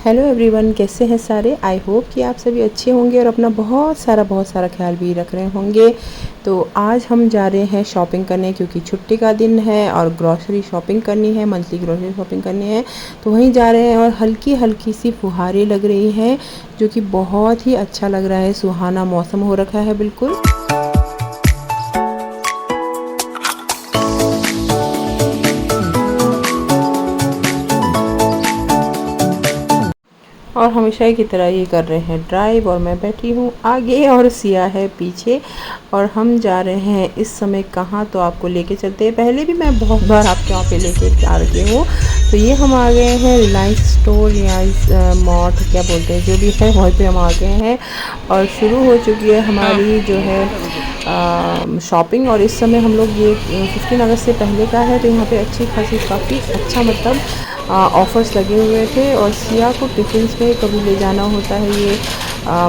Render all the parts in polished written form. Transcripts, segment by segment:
Hello everyone, कैसे हैं सारे। आई होप कि आप सभी अच्छे होंगे और अपना बहुत सारा ख्याल भी रख रहे होंगे। तो आज हम जा रहे हैं शॉपिंग करने क्योंकि छुट्टी का दिन है और ग्रॉसरी शॉपिंग करनी है, मंथली ग्रॉसरी शॉपिंग करनी है। तो वहीं जा रहे हैं और हल्की हल्की सी फुहारें लग रही हैं जो कि बहुत ही अच्छा लग रहा है। सुहाना मौसम हो रखा है बिल्कुल। और हमेशा की तरह ये कर रहे हैं ड्राइव और मैं बैठी हूँ आगे और सिया है पीछे। और हम जा रहे हैं इस समय कहाँ, तो आपको लेके चलते हैं। पहले भी मैं बहुत बार आपके वहाँ पे लेके आ रही हूँ। तो ये हम आ गए हैं रिलायंस स्टोर या मॉट क्या बोलते हैं, जो भी है वहीं पे हम आ गए हैं। और शुरू हो चुकी है हमारी जो है शॉपिंग। और इस समय हम लोग ये 15 अगस्त से पहले का है, तो यहाँ पे अच्छी खासी काफ़ी अच्छा मतलब ऑफ़र्स लगे हुए थे। और सिया को टिफ़िन्स में कभी ले जाना होता है ये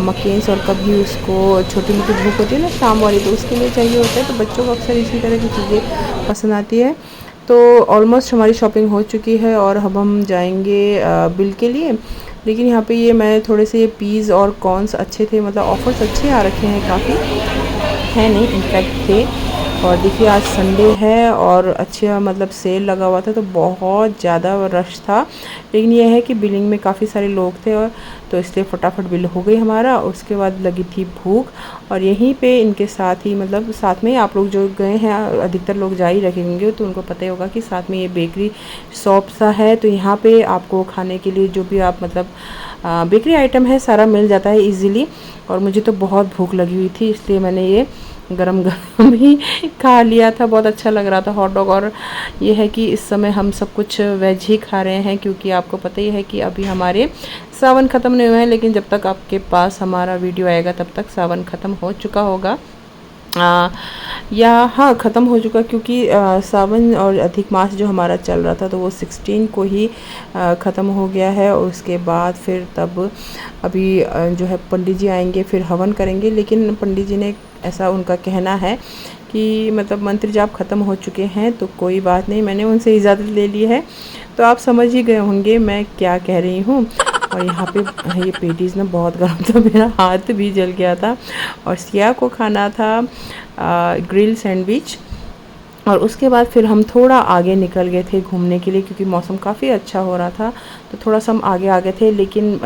मकेन्स, और कभी उसको छोटी मोटी भूख होती है ना शाम वाली, तो उसके लिए चाहिए होता है। तो बच्चों को अक्सर इसी तरह की चीज़ें पसंद आती है। तो ऑलमोस्ट हमारी शॉपिंग हो चुकी है और अब हम जाएंगे बिल के लिए। लेकिन यहाँ पे ये मैं थोड़े से पीज़ और कॉर्न्स अच्छे थे, मतलब ऑफ़र्स अच्छे आ रखे हैं, काफ़ी है नहीं इनफैक्ट थे। और देखिए आज संडे है और अच्छा मतलब सेल लगा हुआ था, तो बहुत ज़्यादा रश था। लेकिन यह है कि बिलिंग में काफ़ी सारे लोग थे, और तो इसलिए फटाफट बिल हो गई हमारा। उसके बाद लगी थी भूख, और यहीं पे इनके साथ ही मतलब साथ में ही आप लोग जो गए हैं, अधिकतर लोग जा ही रखेंगे तो उनको पता ही होगा कि साथ में ये बेकरी शॉप सा है। तो यहाँ पे आपको खाने के लिए जो भी आप मतलब बेकरी आइटम है सारा मिल जाता है इजीली। और मुझे तो बहुत भूख लगी हुई थी, इसलिए मैंने ये गरम गरम ही खा लिया था। बहुत अच्छा लग रहा था हॉट डॉग। और ये है कि इस समय हम सब कुछ वेज ही खा रहे हैं, क्योंकि आपको पता ही है कि अभी हमारे सावन ख़त्म नहीं हुए हैं। लेकिन जब तक आपके पास हमारा वीडियो आएगा तब तक सावन ख़त्म हो चुका होगा, या हाँ ख़त्म हो चुका, क्योंकि सावन और अधिक मास जो हमारा चल रहा था तो वो 16 को ही ख़त्म हो गया है। और उसके बाद फिर तब अभी जो है पंडित जी आएंगे, फिर हवन करेंगे। लेकिन पंडित जी ने ऐसा उनका कहना है कि मतलब मंत्र जाप ख़त्म हो चुके हैं, तो कोई बात नहीं, मैंने उनसे इजाज़त ले ली है। तो आप समझ ही गए होंगे मैं क्या कह रही हूँ। और यहाँ पे ये पेटीज़ ना बहुत गर्म था, मेरा हाथ भी जल गया था। और सिया को खाना था ग्रिल सैंडविच। और उसके बाद फिर हम थोड़ा आगे निकल गए थे घूमने के लिए, क्योंकि मौसम काफ़ी अच्छा हो रहा था। तो थोड़ा सा हम आगे आ गए थे। लेकिन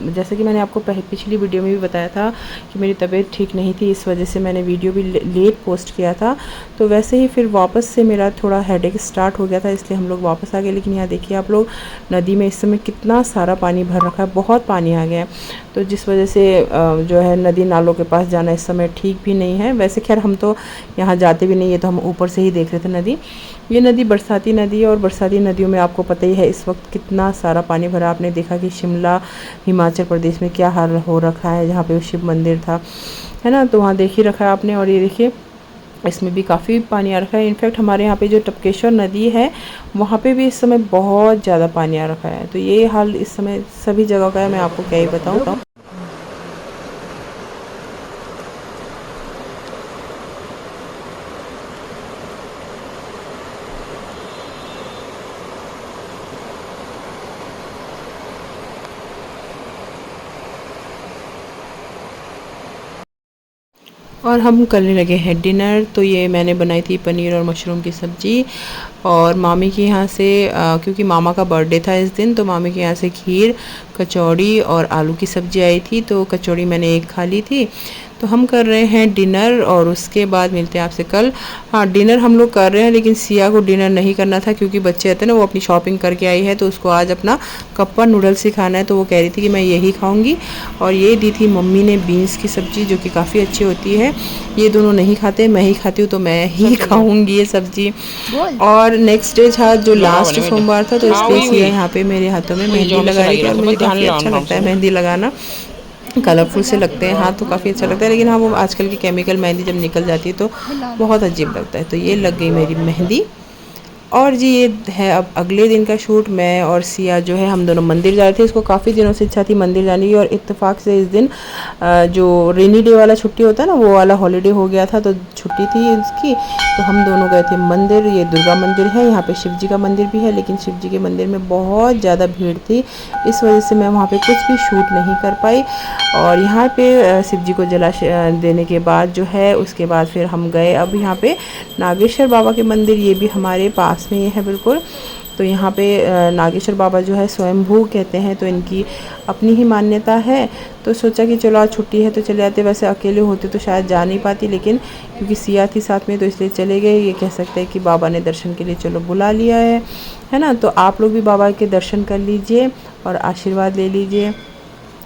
जैसे कि मैंने आपको पिछली वीडियो में भी बताया था कि मेरी तबीयत ठीक नहीं थी, इस वजह से मैंने वीडियो भी लेट पोस्ट किया था। तो वैसे ही फिर वापस से मेरा थोड़ा हेडेक स्टार्ट हो गया था, इसलिए हम लोग वापस आ गए। लेकिन यहाँ देखिए आप लोग, नदी में इस समय कितना सारा पानी भर रखा है, बहुत पानी आ गया है। तो जिस वजह से जो है नदी नालों के पास जाना इस समय ठीक भी नहीं है। वैसे खैर हम तो यहाँ जाते भी नहीं है, तो हम ऊपर से ही देख रहे थे नदी। ये नदी बरसाती नदी है, और बरसाती नदियों में आपको पता ही है इस वक्त कितना सारा पानी भरा। आपने देखा कि शिमला हिमाचल प्रदेश में क्या हाल हो रखा है, जहाँ पे शिव मंदिर था, है ना, तो वहाँ देख ही रखा है आपने। और ये देखिए इसमें भी काफ़ी पानी आ रखा है। इनफैक्ट हमारे यहाँ पे जो टपकेश्वर नदी है वहाँ पे भी इस समय बहुत ज़्यादा पानी आ रखा है। तो ये हाल इस समय सभी जगह का है, मैं आपको क्या ही बताऊँ। और हम करने लगे हैं डिनर। तो ये मैंने बनाई थी पनीर और मशरूम की सब्ज़ी। और मामी के यहाँ से क्योंकि मामा का बर्थडे था इस दिन, तो मामी के यहाँ से खीर, कचौड़ी और आलू की सब्ज़ी आई थी। तो कचौड़ी मैंने एक खा ली थी। तो हम कर रहे हैं डिनर, और उसके बाद मिलते हैं आपसे कल। हाँ, डिनर हम लोग कर रहे हैं, लेकिन सिया को डिनर नहीं करना था, क्योंकि बच्चे आते हैं ना, वो अपनी शॉपिंग करके आई है, तो उसको आज अपना कप्पा नूडल्स ही खाना है। तो वो कह रही थी कि मैं यही खाऊंगी। और ये दी थी मम्मी ने बीन्स की सब्ज़ी, जो कि काफ़ी अच्छी होती है। ये दोनों नहीं खाते, मैं ही खाती हूँ, तो मैं ही खाऊंगी ये सब्ज़ी। और नेक्स्ट डे था जो लास्ट सोमवार था, तो इसलिए सिया यहाँ पे मेरे हाथों में मेहंदी लगा रही थी। और मुझे काफ़ी अच्छा लगता है मेहंदी लगाना, कलरफुल से लगते हैं हाथ, तो काफ़ी अच्छा लगता है। लेकिन हाँ, वो आजकल की केमिकल मेहंदी जब निकल जाती है तो बहुत अजीब लगता है। तो ये लग गई मेरी मेहंदी। और जी ये है अब अगले दिन का शूट। मैं और सिया जो है हम दोनों मंदिर जा रहे थे। इसको काफ़ी दिनों से इच्छा थी मंदिर जाने की, और इत्तेफाक से इस दिन जो रेनी डे वाला छुट्टी होता है ना, वो वाला हॉलीडे हो गया था, तो छुट्टी थी इसकी। तो हम दोनों गए थे मंदिर। ये दुर्गा मंदिर है, यहाँ पे शिव जी का मंदिर भी है, लेकिन शिव जी के मंदिर में बहुत ज़्यादा भीड़ थी, इस वजह से मैं वहाँ पे कुछ भी शूट नहीं कर पाई। और यहाँ पे शिव जी को जला देने के बाद जो है, उसके बाद फिर हम गए अब यहाँ पे नागेश्वर बाबा के मंदिर। ये भी हमारे पास में ही है बिल्कुल। तो यहाँ पे नागेश्वर बाबा जो है स्वयंभू कहते हैं, तो इनकी अपनी ही मान्यता है। तो सोचा कि चलो आज छुट्टी है तो चले जाते। वैसे अकेले होते तो शायद जा नहीं पाती, लेकिन क्योंकि सिया थी साथ में तो इसलिए चले गए। ये कह सकते हैं कि बाबा ने दर्शन के लिए चलो बुला लिया है ना। तो आप लोग भी बाबा के दर्शन कर लीजिए और आशीर्वाद ले लीजिए।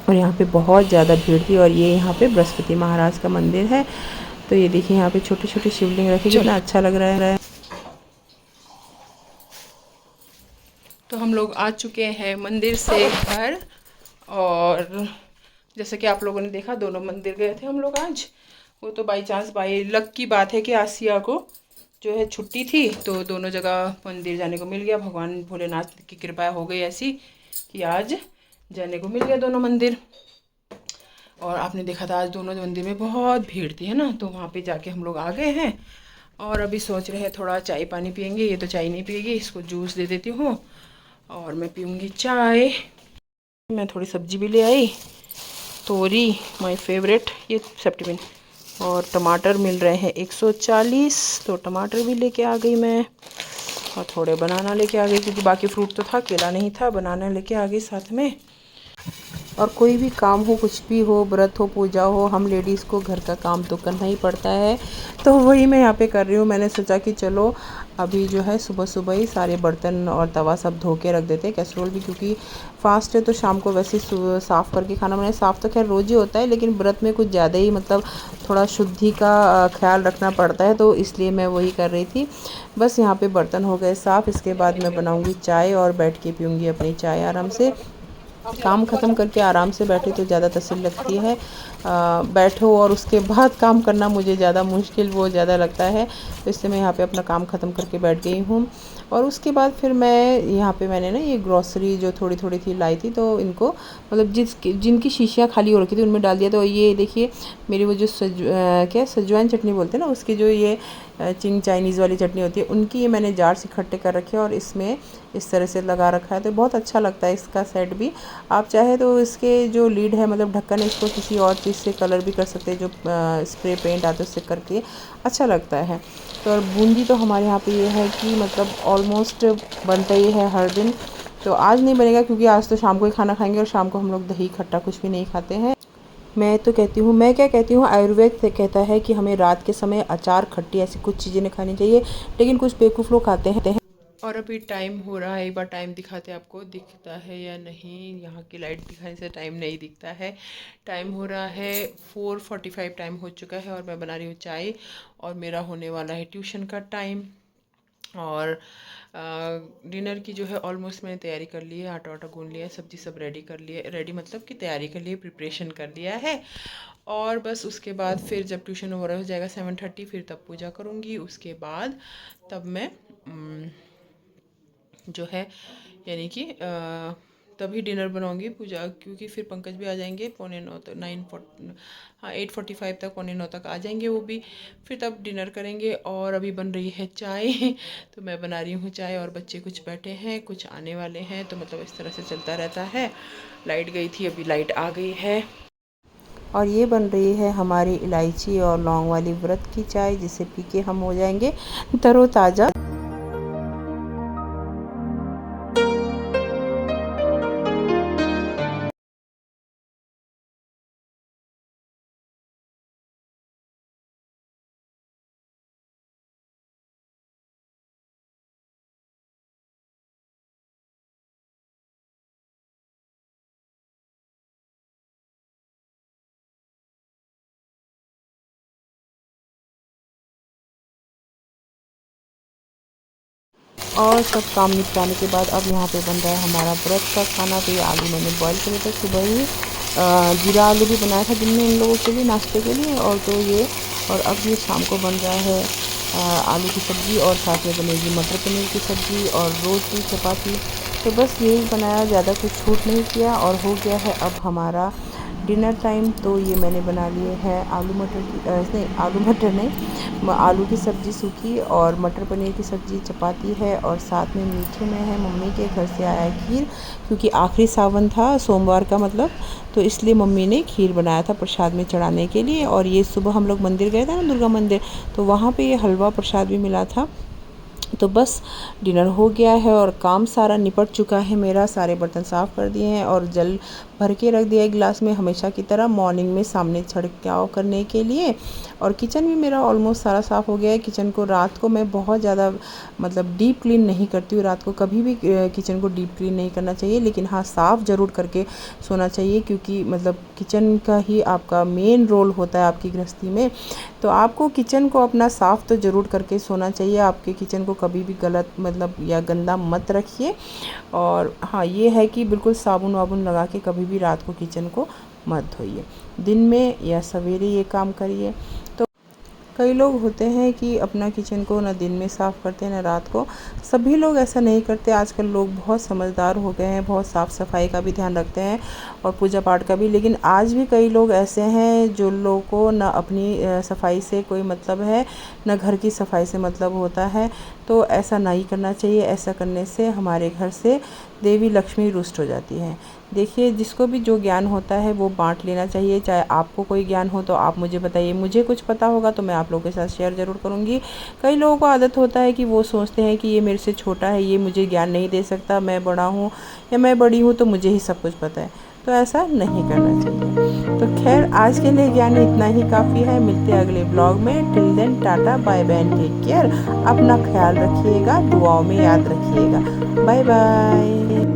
और यहाँ पे बहुत ज़्यादा भीड़ थी। और ये यहाँ पे बृहस्पति महाराज का मंदिर है। तो ये देखिए यहाँ पे छोटे छोटे शिवलिंग रखे, कितना अच्छा लग रहा है। तो हम लोग आ चुके हैं मंदिर से घर, और जैसे कि आप लोगों ने देखा दोनों मंदिर गए थे हम लोग आज। वो तो बाई चांस बाई लक की बात है कि आसिया को जो है छुट्टी थी, तो दोनों जगह मंदिर जाने को मिल गया। भगवान भोलेनाथ की कृपा हो गई ऐसी कि आज जाने को मिल गया दोनों मंदिर। और आपने देखा था आज दोनों मंदिर में बहुत भीड़ थी, है ना। तो वहाँ पे जाके हम लोग आ गए हैं, और अभी सोच रहे हैं थोड़ा चाय पानी पियेंगे। ये तो चाय नहीं पिएगी, इसको जूस दे देती हूँ और मैं पीऊँगी चाय। मैं थोड़ी सब्जी भी ले आई, तोरी माय फेवरेट, ये सेप्टिमिन, और टमाटर मिल रहे हैं 140, तो टमाटर भी लेके आ गई मैं। और थोड़े बनाना लेके आ गई, क्योंकि बाकी फ्रूट तो था, केला नहीं था। बनाना लेके आ गई साथ में। और कोई भी काम हो, कुछ भी हो, व्रत हो, पूजा हो, हम लेडीज़ को घर का काम तो करना ही पड़ता है। तो वही मैं यहाँ पे कर रही हूँ। मैंने सोचा कि चलो अभी जो है सुबह सुबह ही सारे बर्तन और तवा सब धो के रख देते हैं। कैसरोल भी क्योंकि फास्ट है, तो शाम को वैसे साफ़ करके खाना बनाए। साफ़ तो खैर रोज़ ही होता है, लेकिन व्रत में कुछ ज़्यादा ही मतलब थोड़ा शुद्धि का ख्याल रखना पड़ता है, तो इसलिए मैं वही कर रही थी। बस यहाँ पे बर्तन हो गए साफ़। इसके बाद मैं बनाऊँगी चाय और बैठ के पीऊँगी अपनी चाय आराम से। काम ख़त्म करके आराम से बैठे तो ज़्यादा तसल्ली लगती है। बैठो और उसके बाद काम करना मुझे ज़्यादा मुश्किल वो ज़्यादा लगता है। तो इसलिए मैं यहाँ पे अपना काम ख़त्म करके बैठ गई हूँ। और उसके बाद फिर मैं यहाँ पे मैंने ना ये ग्रॉसरी जो थोड़ी थोड़ी थी लाई थी, तो इनको मतलब जिनकी शीशियाँ खाली हो रखी थी उनमें डाल दिया। तो ये देखिए मेरी वो जो क्या सजवाइन चटनी बोलते हैं ना, उसकी जो ये चिंग चाइनीज़ वाली चटनी होती है, उनकी ये मैंने जार से इकट्ठे कर रखे हैं और इसमें इस तरह से लगा रखा है। तो बहुत अच्छा लगता है इसका सेट भी। आप चाहे तो इसके जो लीड है मतलब ढक्कन है, इसको किसी और चीज़ से कलर भी कर सकते हैं, जो स्प्रे पेंट आते हैं उससे करके अच्छा लगता है। तो और बूंदी तो हमारे यहाँ पे ये है कि मतलब ऑलमोस्ट बनता ही है हर दिन। तो आज नहीं बनेगा क्योंकि आज तो शाम को ही खाना खाएंगे, और शाम को हम लोग दही खट्टा कुछ भी नहीं खाते हैं। मैं तो कहती हूँ, मैं क्या कहती हूँ, आयुर्वेद से कहता है कि हमें रात के समय अचार खट्टी ऐसी कुछ चीज़ें नहीं खानी चाहिए, लेकिन कुछ बेवकूफ़ लोग खाते हैं। और अभी टाइम हो रहा है, एक बार टाइम दिखाते हैं आपको, दिखता है या नहीं। यहाँ की लाइट दिखाने से टाइम नहीं दिखता है। टाइम हो रहा है 4:45 टाइम हो चुका है, और मैं बना रही हूँ चाय, और मेरा होने वाला है ट्यूशन का टाइम। और डिनर की जो है ऑलमोस्ट मैंने तैयारी कर ली है। आटा वाटा गूंद लिया है, सब्ज़ी सब रेडी कर लिया है। रेडी मतलब कि तैयारी कर लिए, प्रिपरेशन कर लिया है। और बस उसके बाद फिर जब ट्यूशन ओवर हो जाएगा 7:30, फिर तब पूजा करूँगी। उसके बाद तब मैं जो है यानी कि तभी डिनर बनाऊंगी पूजा, क्योंकि फिर पंकज भी आ जाएंगे 8:45 तक, 8:45 तक, 8:45 तक आ जाएंगे वो भी। फिर तब डिनर करेंगे। और अभी बन रही है चाय तो मैं बना रही हूँ चाय, और बच्चे कुछ बैठे हैं, कुछ आने वाले हैं, तो मतलब इस तरह से चलता रहता है। लाइट गई थी, अभी लाइट आ गई है। और ये बन रही है हमारी इलायची और लौंग वाली व्रत की चाय, जिसे पी के हम हो जाएंगे तरोताज़ा। और सब काम निपटाने के बाद अब यहाँ पे बन रहा है हमारा व्रत का खाना। तो ये आलू मैंने बॉईल करे थे सुबह ही। जीरा आलू भी बनाया था दिन में इन लोगों के लिए नाश्ते के लिए, और तो ये और अब ये शाम को बन रहा है आलू की सब्ज़ी और साथ में बनेगी मटर पनीर की सब्ज़ी और रोटी चपाती। तो बस यही बनाया, ज़्यादा कुछ छूट नहीं किया और हो गया है अब हमारा डिनर टाइम। तो ये मैंने बना लिए हैं आलू मटर की नहीं, आलू मटर नहीं, आलू की सब्ज़ी सूखी और मटर पनीर की सब्ज़ी, चपाती है और साथ में मीठे में है मम्मी के घर से आया खीर, क्योंकि आखिरी सावन था सोमवार का मतलब, तो इसलिए मम्मी ने खीर बनाया था प्रसाद में चढ़ाने के लिए। और ये सुबह हम लोग मंदिर गए थे ना, दुर्गा मंदिर, तो वहाँ पे ये हलवा प्रसाद भी मिला था। तो बस डिनर हो गया है और काम सारा निपट चुका है मेरा, सारे बर्तन साफ़ कर दिए हैं और जल भर के रख दिया एक गिलास में, हमेशा की तरह मॉर्निंग में सामने छिड़काव करने के लिए। और किचन भी मेरा ऑलमोस्ट सारा साफ़ हो गया है। किचन को रात को मैं बहुत ज़्यादा मतलब डीप क्लीन नहीं करती हूँ, रात को कभी भी किचन को डीप क्लीन नहीं करना चाहिए, लेकिन हाँ साफ़ ज़रूर करके सोना चाहिए, क्योंकि मतलब किचन का ही आपका मेन रोल होता है आपकी गृहस्थी में। तो आपको किचन को अपना साफ़ तो ज़रूर करके सोना चाहिए। आपके किचन को कभी भी गलत मतलब या गंदा मत रखिए। और हाँ ये है कि बिल्कुल साबुन वाबुन लगा के कभी भी रात को किचन को मत धोइए, दिन में या सवेरे ये काम करिए। तो कई लोग होते हैं कि अपना किचन को ना दिन में साफ़ करते हैं ना रात को, सभी लोग ऐसा नहीं करते। आजकल लोग बहुत समझदार हो गए हैं, बहुत साफ़ सफाई का भी ध्यान रखते हैं और पूजा पाठ का भी। लेकिन आज भी कई लोग ऐसे हैं जो लोगों को ना अपनी सफाई से कोई मतलब है, ना घर की सफाई से मतलब होता है। तो ऐसा नहीं करना चाहिए, ऐसा करने से हमारे घर से देवी लक्ष्मी रुष्ट हो जाती है। देखिए जिसको भी जो ज्ञान होता है वो बांट लेना चाहिए। चाहे आपको कोई ज्ञान हो तो आप मुझे बताइए, मुझे कुछ पता होगा तो मैं आप लोगों के साथ शेयर ज़रूर करूँगी। कई लोगों को आदत होता है कि वो सोचते हैं कि ये मेरे से छोटा है, ये मुझे ज्ञान नहीं दे सकता, मैं बड़ा हूँ या मैं बड़ी हूँ तो मुझे ही सब कुछ पता है। तो ऐसा नहीं करना चाहिए। तो खैर आज के लिए ज्ञान इतना ही काफ़ी है। मिलते हैं अगले ब्लॉग में। Till then tata bye bye, take care. अपना ख्याल रखिएगा, दुआओं में याद रखिएगा। Bye bye.